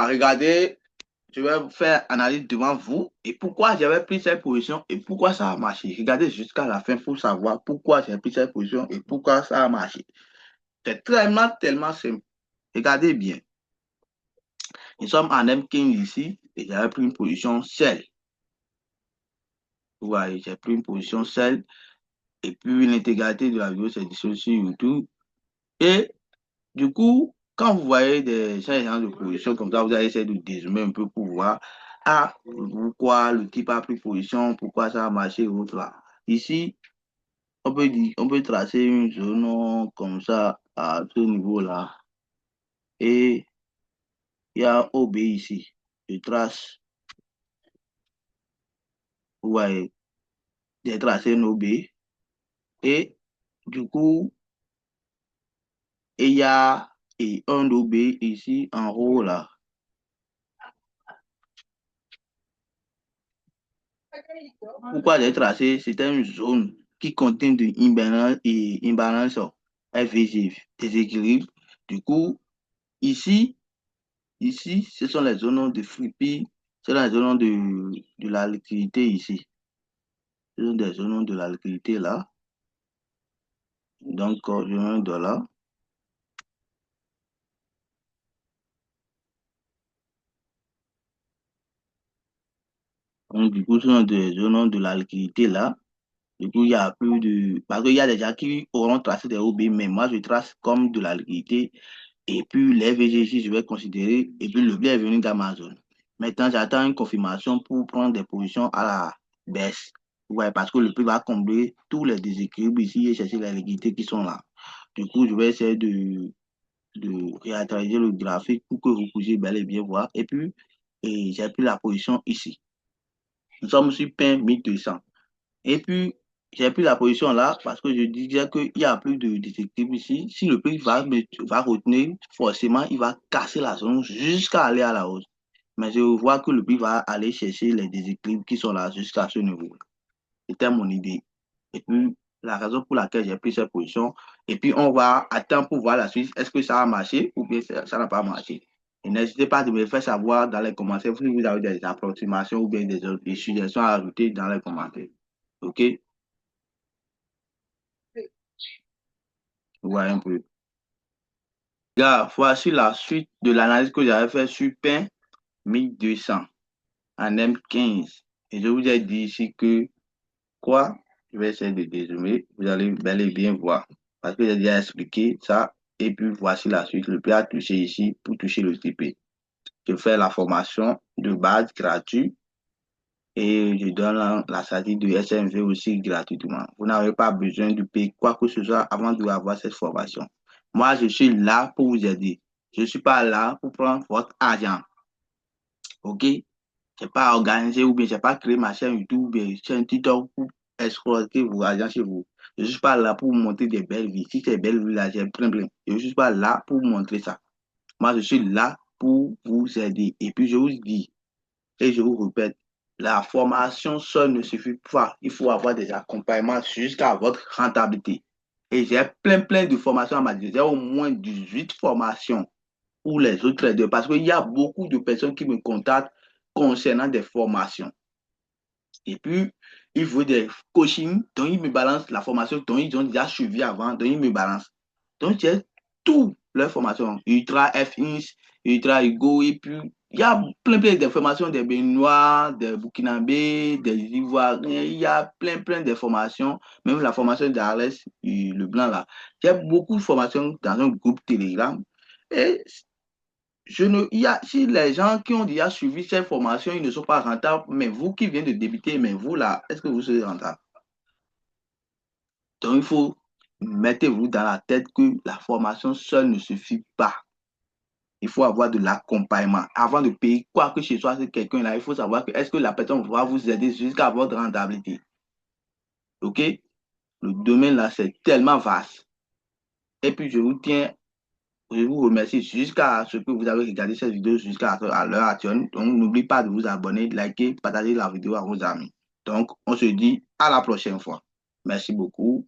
regardez, je vais faire analyse devant vous et pourquoi j'avais pris cette position et pourquoi ça a marché. Regardez jusqu'à la fin pour savoir pourquoi j'ai pris cette position et pourquoi ça a marché. C'est tellement simple. Regardez bien. Nous sommes en M15 ici et j'avais pris une position seule. Vous voyez, j'ai pris une position seule et puis l'intégralité de la vidéo c'est disponible sur YouTube. Et du coup, quand vous voyez des gens de position comme ça, vous allez essayer de dézoomer un peu pour voir pourquoi le type a pris position, pourquoi ça a marché et autres là. Ici, on peut tracer une zone comme ça à ce niveau-là. Et il y a OB ici. Je trace, vous voyez, j'ai tracé une OB. Et du coup, il y a un OB ici en haut là. Pourquoi j'ai tracé? C'était une zone qui contient de imbalance FVG, déséquilibre. Du coup, ici, ce sont les zones de fripis, ce sont les zones de la liquidité ici. Ce sont des zones de la liquidité là. Donc, je mets un dollar. Donc, du coup, ce sont des zones de la liquidité là. Du coup, il y a plus de... Parce qu'il y a des gens qui auront tracé des OB, mais moi, je trace comme de la liquidité. Et puis, les VGJ, je vais considérer. Et puis, le blé est venu d'Amazon. Maintenant, j'attends une confirmation pour prendre des positions à la baisse. Ouais, parce que le prix va combler tous les déséquilibres ici et chercher les liquidités qui sont là. Du coup, je vais essayer de réactualiser le graphique pour que vous puissiez bel et bien voir. Et puis, j'ai pris la position ici. Nous sommes sur PIN 1200. Et puis, j'ai pris la position là parce que je disais qu'il n'y a plus de déséquilibre ici. Si le prix va retenir, forcément, il va casser la zone jusqu'à aller à la hausse. Mais je vois que le prix va aller chercher les déséquilibres qui sont là jusqu'à ce niveau. C'était mon idée. Et puis, la raison pour laquelle j'ai pris cette position. Et puis, on va attendre pour voir la suite. Est-ce que ça a marché ou bien ça n'a pas marché? Et n'hésitez pas à me faire savoir dans les commentaires si vous avez des approximations ou bien des suggestions à ajouter dans les commentaires. OK? Voilà un peu. Là, voici la suite de l'analyse que j'avais fait sur PIN 1200 en M15. Et je vous ai dit ici que quoi? Je vais essayer de dézoomer. Vous allez bel et bien voir. Parce que j'ai déjà expliqué ça. Et puis voici la suite. Le P a touché ici pour toucher le TP. Je fais la formation de base gratuite et je donne la statistique de SMV aussi gratuitement. Vous n'avez pas besoin de payer quoi que ce soit avant d'avoir cette formation. Moi, je suis là pour vous aider. Je ne suis pas là pour prendre votre argent. OK? Je n'ai pas organisé ou bien je n'ai pas créé ma chaîne YouTube ou bien chaîne TikTok pour exploiter vos argent chez vous. Je ne suis pas là pour vous montrer des belles vies. Si c'est belles vies là, j'ai plein. Je ne suis pas là pour vous montrer ça. Moi, je suis là pour vous aider. Et puis, je vous dis, et je vous répète, la formation seule ne suffit pas. Il faut avoir des accompagnements jusqu'à votre rentabilité. Et j'ai plein de formations à ma disposition. J'ai au moins 18 formations pour les autres traders parce qu'il y a beaucoup de personnes qui me contactent concernant des formations. Et puis, il faut des coachings dont ils me balancent la formation dont ils ont déjà suivi avant, dont ils me balancent. Donc, j'ai toutes leurs formations. Ultra F1, Ultra Hugo, et puis il y a plein d'informations des Béninois, des Burkinabés, des Ivoiriens, il y a plein d'informations, même la formation d'Arles, le blanc là. Il y a beaucoup de formations dans un groupe Telegram. Et si les gens qui ont déjà suivi cette formation, ils ne sont pas rentables, mais vous qui venez de débuter, mais vous là, est-ce que vous serez rentable? Donc, il faut mettez-vous dans la tête que la formation seule ne suffit pas. Il faut avoir de l'accompagnement. Avant de payer quoi que ce soit sur quelqu'un là, il faut savoir que est-ce que la personne va vous aider jusqu'à votre rentabilité. OK? Le domaine là, c'est tellement vaste. Et puis, je vous remercie jusqu'à ce que vous avez regardé cette vidéo jusqu'à l'heure actuelle. Donc, n'oubliez pas de vous abonner, liker, partager la vidéo à vos amis. Donc, on se dit à la prochaine fois. Merci beaucoup.